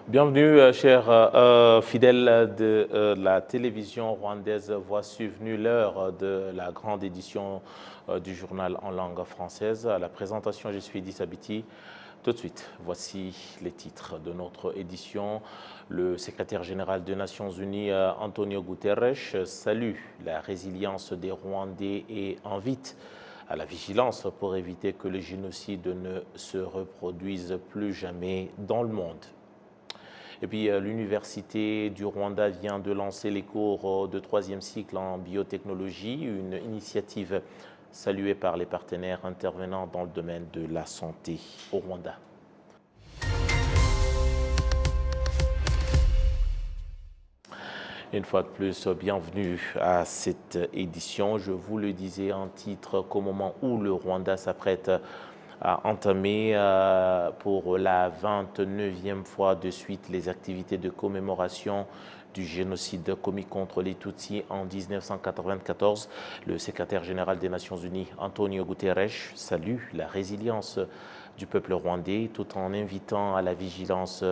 Bienvenue, chers fidèles de la télévision rwandaise. Voici venue l'heure de la grande édition du journal en langue française. À la présentation, je suis Idriss Abiti. Tout de suite, voici les titres de notre édition. Le secrétaire général des Nations Unies, Antonio Guterres, salue la résilience des Rwandais et invite à la vigilance pour éviter que le génocide ne se reproduise plus jamais dans le monde. Et puis l'Université du Rwanda vient de lancer les cours de 3e cycle en biotechnologie, une initiative saluée par les partenaires intervenant dans le domaine de la santé au Rwanda. Une fois de plus, bienvenue à cette édition. Je vous le disais en titre qu'au moment où le Rwanda s'apprête à entamer pour la 29e fois de suite les activités de commémoration du génocide commis contre les Tutsis en 1994. Le secrétaire général des Nations Unies, Antonio Guterres, salue la résilience du peuple rwandais tout en invitant à la vigilance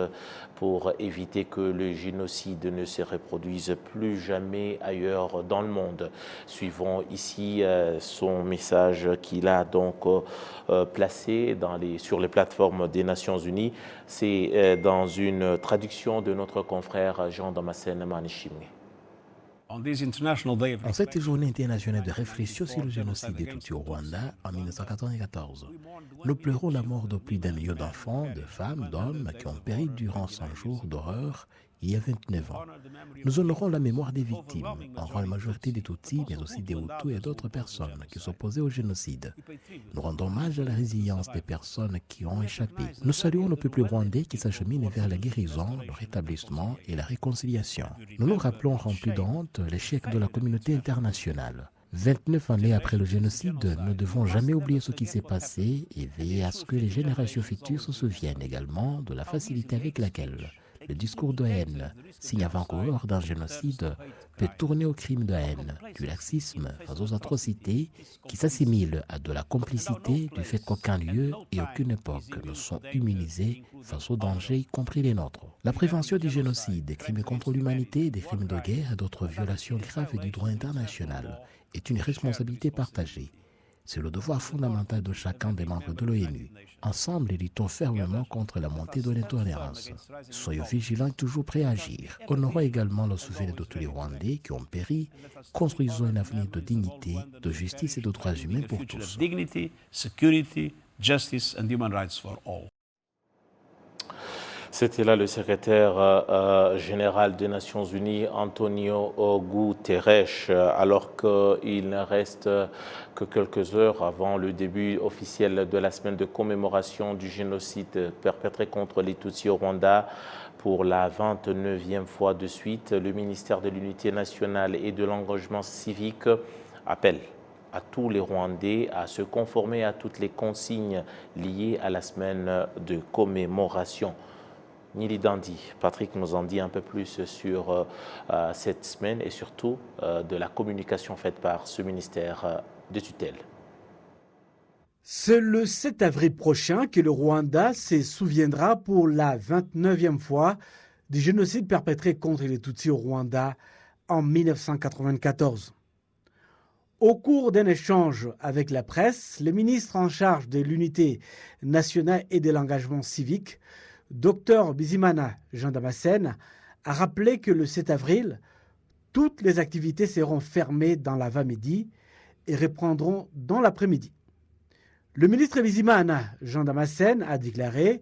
pour éviter que le génocide ne se reproduise plus jamais ailleurs dans le monde. Suivons ici son message qu'il a donc placé sur les plateformes des Nations Unies. C'est dans une traduction de notre confrère Jean Damascène Manishimwe. En cette journée internationale de réflexion sur le génocide des Tutsis au Rwanda en 1994, nous pleurons la mort de plus d'1 million d'enfants, de femmes, d'hommes qui ont péri durant 100 jours d'horreur il y a 29 ans. Nous honorons la mémoire des victimes, en rend la majorité des Tutsis, mais aussi des Hutus et d'autres personnes qui s'opposaient au génocide. Nous rendons hommage à la résilience des personnes qui ont échappé. Nous saluons le peuple rwandais qui s'achemine vers la guérison, le rétablissement et la réconciliation. Nous nous rappelons remplis de honte l'échec de la communauté internationale. 29 années après le génocide, nous ne devons jamais oublier ce qui s'est passé et veiller à ce que les générations futures se souviennent également de la facilité avec laquelle le discours de haine, signe avant-coureur d'un génocide, peut tourner au crime de haine, du laxisme face aux atrocités qui s'assimilent à de la complicité du fait qu'aucun lieu et aucune époque ne sont immunisés face aux dangers, y compris les nôtres. La prévention du génocide, des crimes contre l'humanité, des crimes de guerre et d'autres violations graves du droit international est une responsabilité partagée. C'est le devoir fondamental de chacun des membres de l'ONU. Ensemble, luttons fermement contre la montée de l'intolérance. Soyons vigilants et toujours prêts à agir. Honorons également le souvenir de tous les Rwandais qui ont péri. Construisons un avenir de dignité, de justice et de droits humains pour tous. C'était là le secrétaire général des Nations Unies, Antonio Guterres, alors qu'il ne reste que quelques heures avant le début officiel de la semaine de commémoration du génocide perpétré contre les Tutsis au Rwanda. Pour la 29e fois de suite, le ministère de l'Unité nationale et de l'engagement civique appelle à tous les Rwandais à se conformer à toutes les consignes liées à la semaine de commémoration. Nili Dandi, Patrick nous en dit un peu plus sur cette semaine et surtout de la communication faite par ce ministère de tutelle. C'est le 7 avril prochain que le Rwanda se souviendra pour la 29e fois du génocide perpétré contre les Tutsis au Rwanda en 1994. Au cours d'un échange avec la presse, le ministre en charge de l'unité nationale et de l'engagement civique, Dr Bizimana Jean Damascène, a rappelé que le 7 avril, toutes les activités seront fermées dans l'avant-midi et reprendront dans l'après-midi. Le ministre Bizimana Jean Damascène a déclaré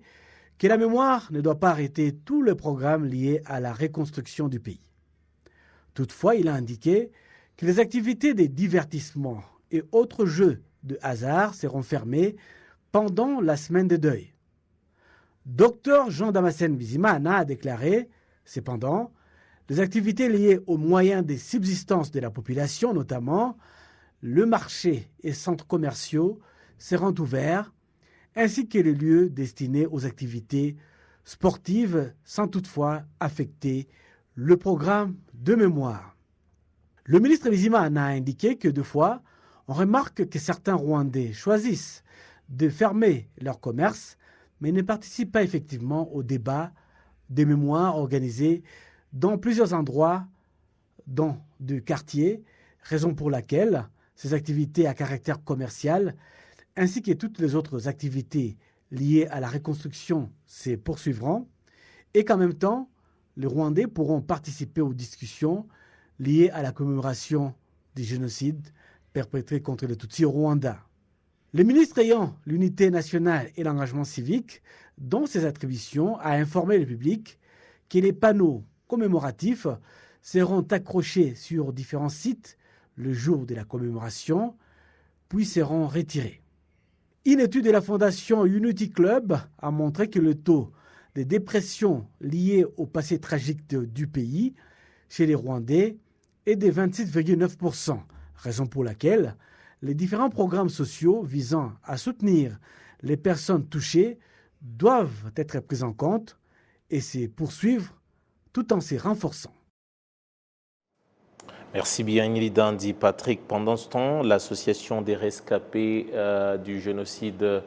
que la mémoire ne doit pas arrêter tous les programmes liés à la reconstruction du pays. Toutefois, il a indiqué que les activités de divertissement et autres jeux de hasard seront fermés pendant la semaine de deuil. Dr Jean Damascène Bizimana a déclaré, cependant, les activités liées aux moyens de subsistance de la population, notamment le marché et centres commerciaux, seront ouverts, ainsi que les lieux destinés aux activités sportives, sans toutefois affecter le programme de mémoire. Le ministre Bizimana a indiqué que, deux fois, on remarque que certains Rwandais choisissent de fermer leur commerce mais ne participent pas effectivement au débat des mémoires organisées dans plusieurs endroits, dans deux quartiers, raison pour laquelle ces activités à caractère commercial, ainsi que toutes les autres activités liées à la reconstruction, se poursuivront, et qu'en même temps, les Rwandais pourront participer aux discussions liées à la commémoration des génocides perpétrés contre les Tutsis au Rwanda. Le ministre ayant l'unité nationale et l'engagement civique, dont ses attributions, a informé le public que les panneaux commémoratifs seront accrochés sur différents sites le jour de la commémoration, puis seront retirés. Une étude de la fondation Unity Club a montré que le taux de dépression lié au passé tragique du pays chez les Rwandais est de 26,9%, raison pour laquelle les différents programmes sociaux visant à soutenir les personnes touchées doivent être pris en compte et se poursuivre tout en se renforçant. Merci bien, Nilidandi. Patrick, pendant ce temps, l'association des rescapés du génocide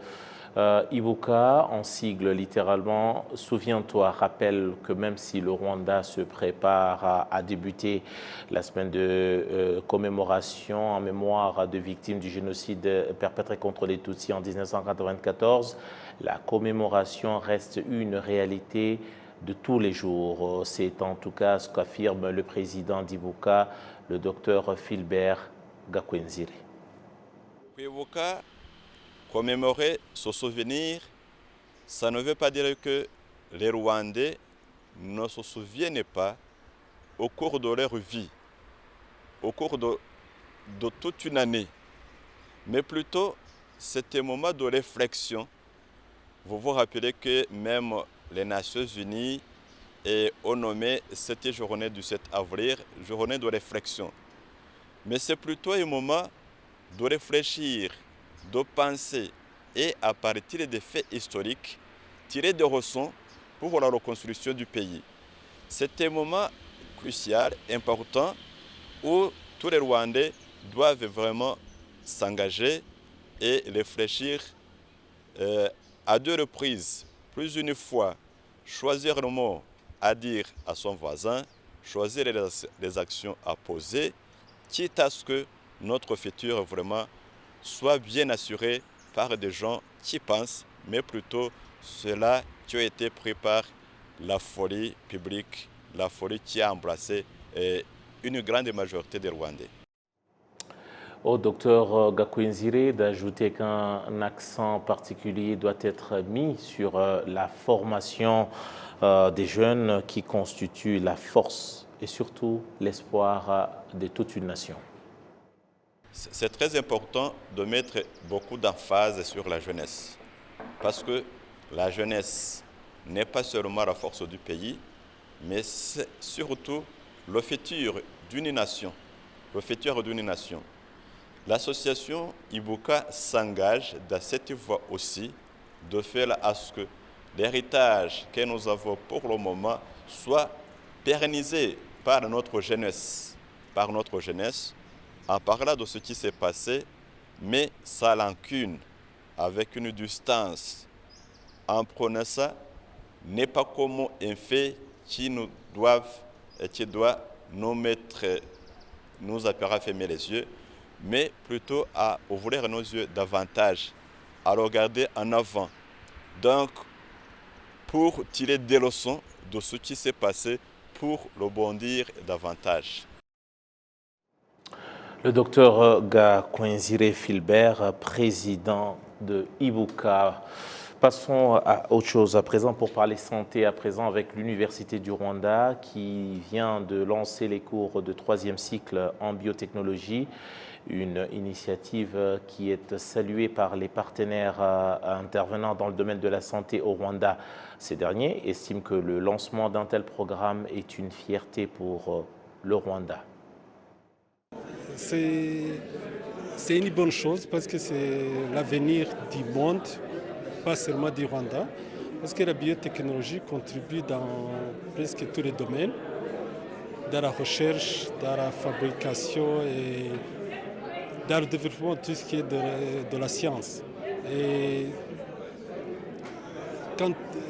Ibuka, en sigle littéralement, souviens-toi, rappelle que même si le Rwanda se prépare à débuter la semaine de commémoration en mémoire de victimes du génocide perpétré contre les Tutsis en 1994, la commémoration reste une réalité de tous les jours. C'est en tout cas ce qu'affirme le président d'Ibuka, le docteur Philbert Gakwenzire. Ibuka, commémorer ce souvenir, ça ne veut pas dire que les Rwandais ne se souviennent pas au cours de leur vie, au cours de toute une année, mais plutôt c'est un moment de réflexion. Vous vous rappelez que même les Nations Unies ont nommé cette journée du 7 avril, journée de réflexion. Mais c'est plutôt un moment de réfléchir, de penser et à partir des faits historiques, tirer des leçons pour la reconstruction du pays. C'est un moment crucial, important, où tous les Rwandais doivent vraiment s'engager et réfléchir à deux reprises, plus d'une fois, choisir le mot à dire à son voisin, choisir les actions à poser, quitte à ce que notre futur vraiment soit bien assuré par des gens qui pensent, mais plutôt ceux-là qui ont été pris par la folie publique, la folie qui a embrassé une grande majorité des Rwandais. Au docteur Gakwenzire d'ajouter qu'un accent particulier doit être mis sur la formation des jeunes qui constituent la force et surtout l'espoir de toute une nation. C'est très important de mettre beaucoup d'emphase sur la jeunesse, parce que la jeunesse n'est pas seulement la force du pays, mais c'est surtout le futur d'une nation. Le futur d'une nation. L'association Ibuka s'engage dans cette voie aussi de faire à ce que l'héritage que nous avons pour le moment soit pérennisé par notre jeunesse, en parlant de ce qui s'est passé, mais sans rancune, avec une distance. En prenant ça, n'est pas comme un fait qui doit nous appeler à fermer les yeux, mais plutôt à ouvrir nos yeux davantage, à regarder en avant. Donc, pour tirer des leçons de ce qui s'est passé, pour rebondir davantage. Le docteur Gakwenzire Philbert, président de Ibuka. Passons à autre chose à présent pour parler santé à présent avec l'Université du Rwanda qui vient de lancer les cours de 3e cycle en biotechnologie, une initiative qui est saluée par les partenaires intervenant dans le domaine de la santé au Rwanda. Ces derniers estiment que le lancement d'un tel programme est une fierté pour le Rwanda. C'est une bonne chose parce que c'est l'avenir du monde, pas seulement du Rwanda, parce que la biotechnologie contribue dans presque tous les domaines, dans la recherche, dans la fabrication et dans le développement de tout ce qui est de la science. Et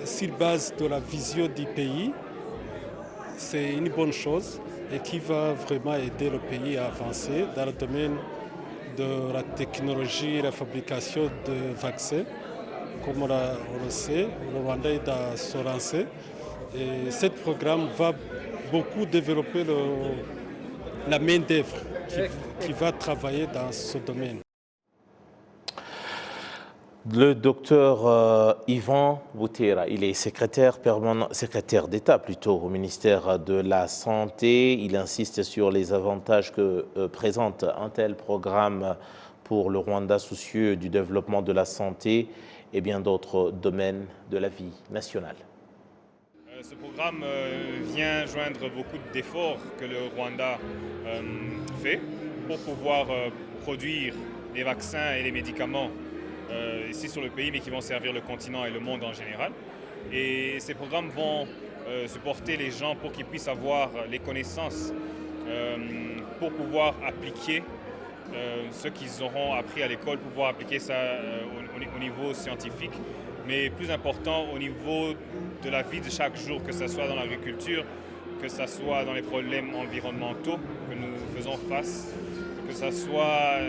sur base de la vision du pays, c'est une bonne chose et qui va vraiment aider le pays à avancer dans le domaine de la technologie et la fabrication de vaccins. Comme on le sait, le Rwanda est dans son lancée et ce programme va beaucoup développer la main-d'œuvre qui va travailler dans ce domaine. Le docteur Yvan Boutera, il est secrétaire d'État plutôt au ministère de la Santé. Il insiste sur les avantages que présente un tel programme pour le Rwanda soucieux du développement de la santé et bien d'autres domaines de la vie nationale. Ce programme vient joindre beaucoup d'efforts que le Rwanda fait pour pouvoir produire les vaccins et les médicaments ici sur le pays, mais qui vont servir le continent et le monde en général. Et ces programmes vont supporter les gens pour qu'ils puissent avoir les connaissances pour pouvoir appliquer ce qu'ils auront appris à l'école, pouvoir appliquer ça au niveau scientifique, mais plus important au niveau de la vie de chaque jour, que ce soit dans l'agriculture, que ce soit dans les problèmes environnementaux que nous faisons face, que ce soit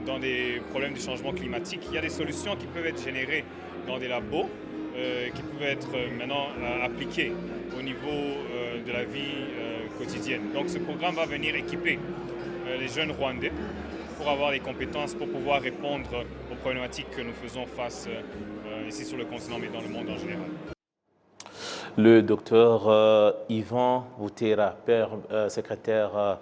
dans des problèmes de changement climatique. Il y a des solutions qui peuvent être générées dans des labos, qui peuvent être maintenant appliquées au niveau de la vie quotidienne. Donc ce programme va venir équiper les jeunes Rwandais pour avoir les compétences pour pouvoir répondre aux problématiques que nous faisons face ici sur le continent, mais dans le monde en général. Le docteur Yvan Boutera, secrétaire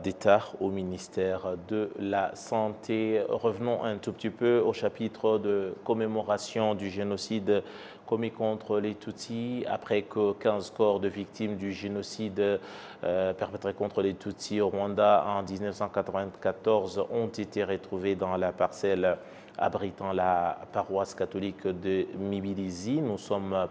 d'État au ministère de la Santé. Revenons un tout petit peu au chapitre de commémoration du génocide commis contre les Tutsis, après que 15 corps de victimes du génocide perpétré contre les Tutsis au Rwanda en 1994 ont été retrouvés dans la parcelle abritant la paroisse catholique de Mibirizi. Nous sommes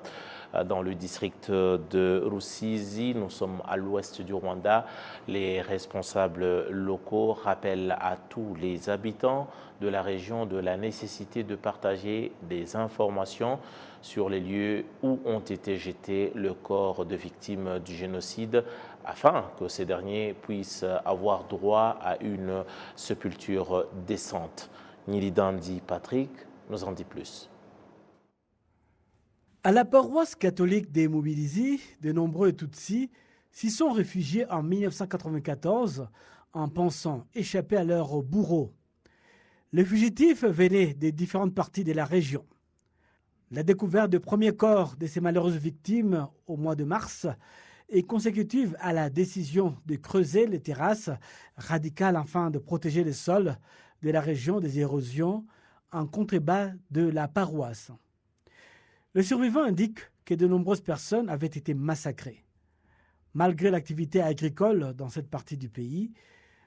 dans le district de Rusizi, nous sommes à l'ouest du Rwanda. Les responsables locaux rappellent à tous les habitants de la région de la nécessité de partager des informations sur les lieux où ont été jetés le corps de victimes du génocide afin que ces derniers puissent avoir droit à une sépulture décente. Nilidandi Patrick nous en dit plus. À la paroisse catholique des Mobilizi, de nombreux Tutsis s'y sont réfugiés en 1994 en pensant échapper à leurs bourreaux. Les fugitifs venaient des différentes parties de la région. La découverte du premier corps de ces malheureuses victimes au mois de mars est consécutive à la décision de creuser les terrasses radicales afin de protéger les sols de la région des érosions en contrebas de la paroisse. Les survivants indiquent que de nombreuses personnes avaient été massacrées. Malgré l'activité agricole dans cette partie du pays,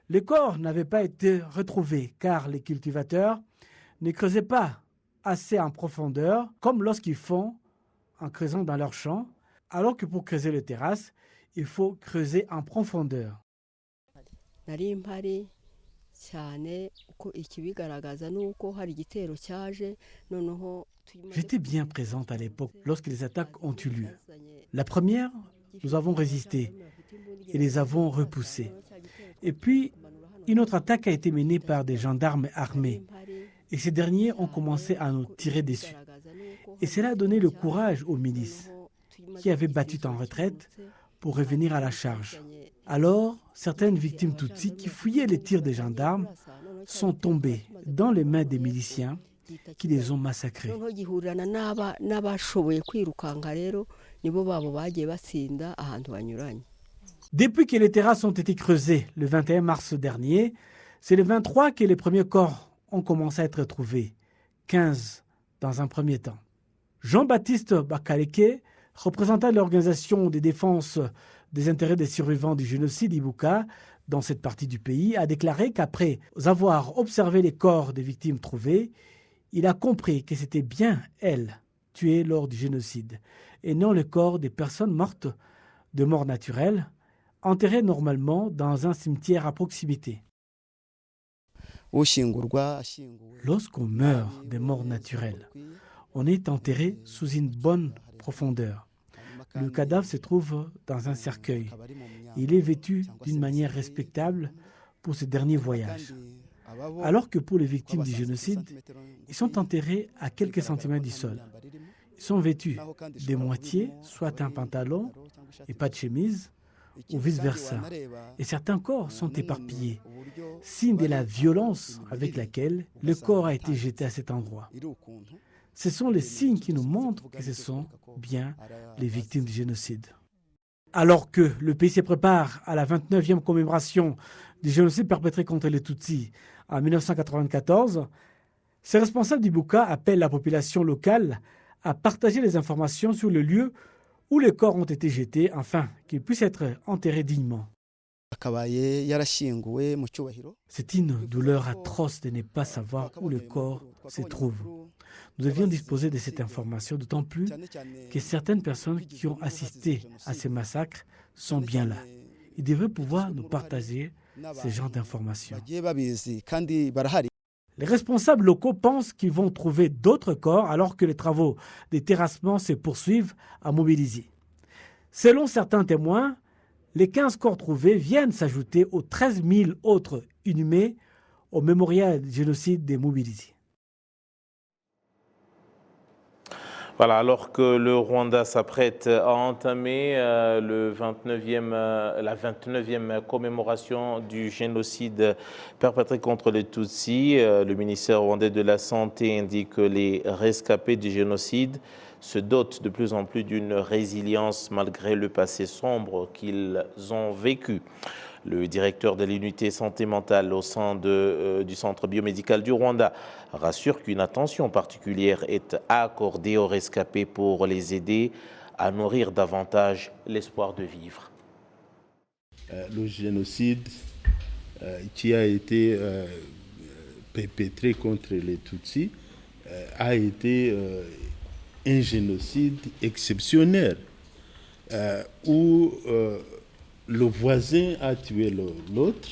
les corps n'avaient pas été retrouvés car les cultivateurs ne creusaient pas assez en profondeur comme lorsqu'ils font en creusant dans leurs champs, alors que pour creuser les terrasses, il faut creuser en profondeur. J'étais bien présente à l'époque lorsque les attaques ont eu lieu. La première, nous avons résisté et les avons repoussés. Et puis, une autre attaque a été menée par des gendarmes armés. Et ces derniers ont commencé à nous tirer dessus. Et cela a donné le courage aux milices qui avaient battu en retraite pour revenir à la charge. Alors, certaines victimes Tutsis qui fouillaient les tirs des gendarmes sont tombées dans les mains des miliciens qui les ont massacrés. Depuis que les terrasses ont été creusées le 21 mars dernier, c'est le 23 que les premiers corps ont commencé à être trouvés, 15 dans un premier temps. Jean-Baptiste Bakaleke, représentant de l'organisation de défense des intérêts des survivants du génocide Ibuka dans cette partie du pays, a déclaré qu'après avoir observé les corps des victimes trouvées, il a compris que c'était bien elles tuées lors du génocide et non le corps des personnes mortes de mort naturelle, enterrées normalement dans un cimetière à proximité. Lorsqu'on meurt de mort naturelle, On est enterré sous une bonne profondeur. Le cadavre se trouve dans un cercueil. Il est vêtu d'une manière respectable pour ce dernier voyage. Alors que pour les victimes du génocide, ils sont enterrés à quelques centimètres du sol. Ils sont vêtus des moitiés, soit un pantalon et pas de chemise, ou vice-versa. Et certains corps sont éparpillés, signe de la violence avec laquelle le corps a été jeté à cet endroit. Ce sont les signes qui nous montrent que ce sont bien les victimes du génocide. Alors que le pays se prépare à la 29e commémoration du génocide perpétré contre les Tutsis en 1994, ces responsables d'Ibuka appellent la population locale à partager les informations sur le lieu où les corps ont été jetés afin qu'ils puissent être enterrés dignement. C'est une douleur atroce de ne pas savoir où le corps se trouve. Nous devions disposer de cette information, d'autant plus que certaines personnes qui ont assisté à ces massacres sont bien là. Ils devraient pouvoir nous partager ce genre d'informations. Les responsables locaux pensent qu'ils vont trouver d'autres corps alors que les travaux de terrassement se poursuivent à mobiliser. Selon certains témoins, les 15 corps trouvés viennent s'ajouter aux 13 000 autres inhumés au mémorial du génocide des mobilisés. Voilà, alors que le Rwanda s'apprête à entamer la 29e commémoration du génocide perpétré contre les Tutsis, le ministère rwandais de la Santé indique que les rescapés du génocide se dotent de plus en plus d'une résilience malgré le passé sombre qu'ils ont vécu. Le directeur de l'unité santé mentale au sein du centre biomédical du Rwanda rassure qu'une attention particulière est accordée aux rescapés pour les aider à nourrir davantage l'espoir de vivre. Le génocide qui a été perpétré contre les Tutsis a été un génocide exceptionnel où le voisin a tué l'autre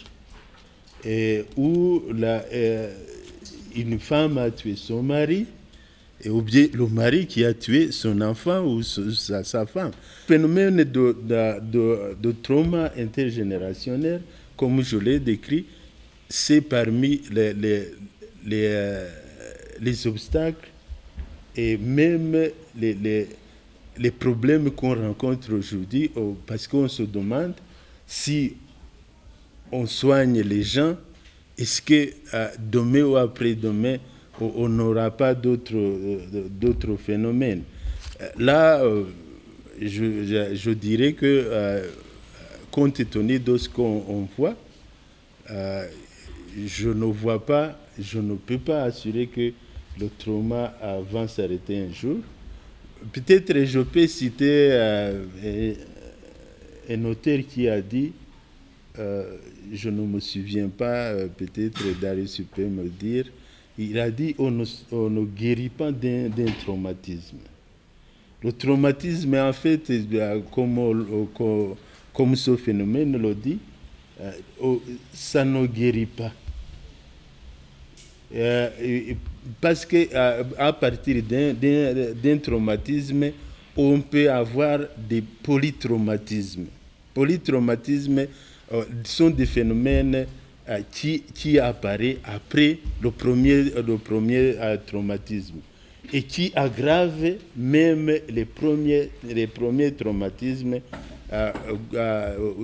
et où une femme a tué son mari et ou bien le mari qui a tué son enfant ou sa femme. Le phénomène de trauma intergénérationnel, comme je l'ai décrit, c'est parmi les obstacles et même les problèmes qu'on rencontre aujourd'hui, parce qu'on se demande si on soigne les gens, est-ce que demain ou après-demain, on n'aura pas d'autres phénomènes. Là, je dirais que, compte tenu de ce qu'on voit, je ne peux pas assurer que le trauma va s'arrêter un jour. Peut-être je peux citer un auteur qui a dit, je ne me souviens pas, peut-être Darius peut me dire, il a dit on ne guérit pas d'un traumatisme. Le traumatisme, en fait, comme ce phénomène le dit, ça ne guérit pas. Parce qu'à partir d'un traumatisme, on peut avoir des polytraumatismes. Polytraumatismes sont des phénomènes qui apparaissent après le premier traumatisme et qui aggravent même les premiers traumatismes.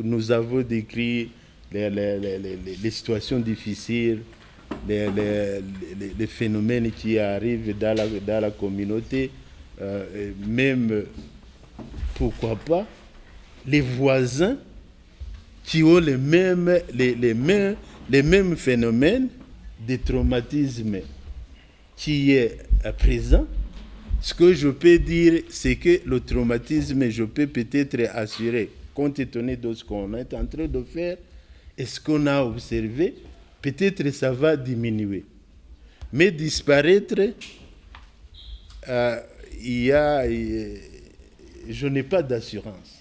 Nous avons décrit les situations difficiles, les phénomènes qui arrivent dans la communauté, même, pourquoi pas, les voisins qui ont les mêmes phénomènes de traumatisme qui est présent. Ce que je peux dire, c'est que le traumatisme, je peux peut-être assurer, compte tenu de ce qu'on est en train de faire et ce qu'on a observé, peut-être ça va diminuer. Mais disparaître, je n'ai pas d'assurance.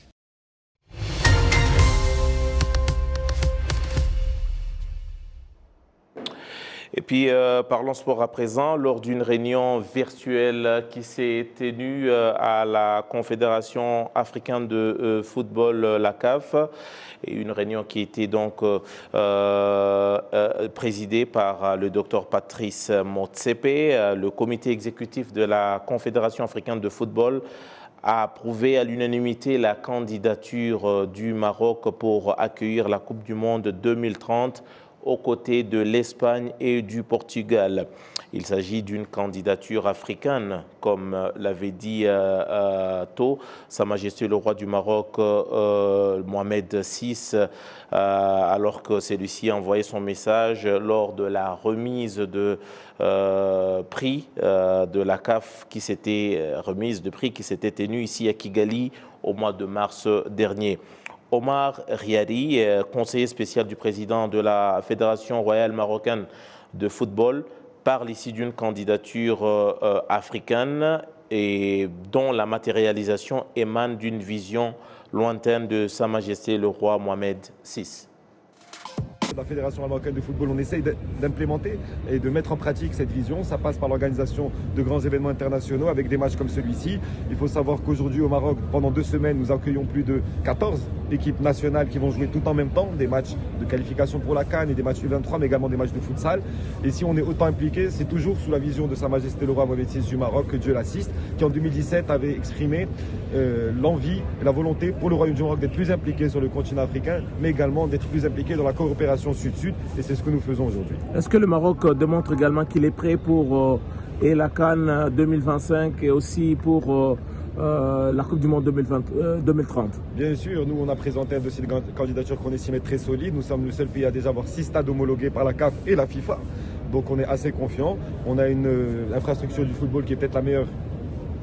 Et puis, parlons sport à présent. Lors d'une réunion virtuelle qui s'est tenue à la Confédération africaine de football, la CAF, et une réunion qui était donc présidée par le docteur Patrice Motsepe, le comité exécutif de la Confédération africaine de football a approuvé à l'unanimité la candidature du Maroc pour accueillir la Coupe du Monde 2030 aux côtés de l'Espagne et du Portugal. Il s'agit d'une candidature africaine, comme l'avait dit tôt Sa Majesté le roi du Maroc, Mohamed VI, alors que celui-ci a envoyé son message lors de la remise de prix de la CAF qui s'était tenue ici à Kigali au mois de mars dernier. Omar Riari, conseiller spécial du président de la Fédération royale marocaine de football, parle ici d'une candidature africaine et dont la matérialisation émane d'une vision lointaine de Sa Majesté le roi Mohamed VI. La Fédération marocaine de football, on essaye d'implémenter et de mettre en pratique cette vision. Ça passe par l'organisation de grands événements internationaux avec des matchs comme celui-ci. Il faut savoir qu'aujourd'hui au Maroc, pendant 2 semaines, nous accueillons plus de 14 équipes nationales qui vont jouer tout en même temps, des matchs de qualification pour la CAN et des matchs U23, mais également des matchs de futsal. Et si on est autant impliqué, c'est toujours sous la vision de Sa Majesté le roi Mohamed VI du Maroc, que Dieu l'assiste, qui en 2017 avait exprimé l'envie et la volonté pour le Royaume du Maroc d'être plus impliqué sur le continent africain, mais également d'être plus impliqué dans la coopération sud-sud, et c'est ce que nous faisons aujourd'hui. Est-ce que le Maroc démontre également qu'il est prêt pour et la CAN 2025 et aussi pour la Coupe du Monde 2030? Bien sûr, nous on a présenté un dossier de candidature qu'on estimait très solide. Nous sommes le seul pays à déjà avoir 6 stades homologués par la CAF et la FIFA. Donc on est assez confiant. On a une infrastructure du football qui est peut-être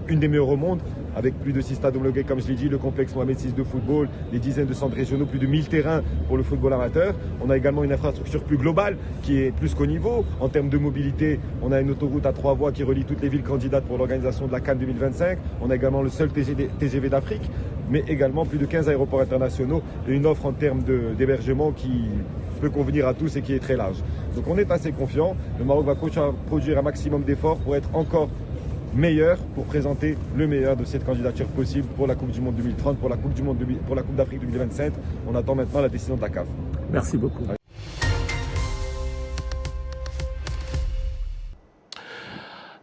une des meilleures au monde, avec plus de 6 stades homologués, comme je l'ai dit, le complexe Mohamed VI de football, des dizaines de centres régionaux, plus de 1000 terrains pour le football amateur. On a également une infrastructure plus globale qui est plus qu'au niveau. En termes de mobilité, on a une autoroute à 3 voies qui relie toutes les villes candidates pour l'organisation de la CAN 2025. On a également le seul TGV d'Afrique, mais également plus de 15 aéroports internationaux et une offre en termes d'hébergement qui peut convenir à tous et qui est très large. Donc on est assez confiant. Le Maroc va produire un maximum d'efforts pour être encore meilleur, pour présenter le meilleur de cette candidature possible pour la Coupe du Monde 2030, pour la Coupe d'Afrique 2025. On attend maintenant la décision de la CAF. Merci beaucoup.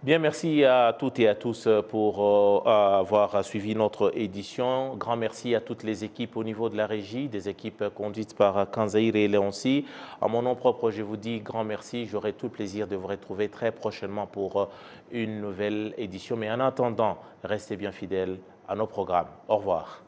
Bien, merci à toutes et à tous pour avoir suivi notre édition. Grand merci à toutes les équipes au niveau de la régie, des équipes conduites par Kanzaïr et Léonci. À mon nom propre, je vous dis grand merci. J'aurai tout le plaisir de vous retrouver très prochainement pour une nouvelle édition. Mais en attendant, restez bien fidèles à nos programmes. Au revoir.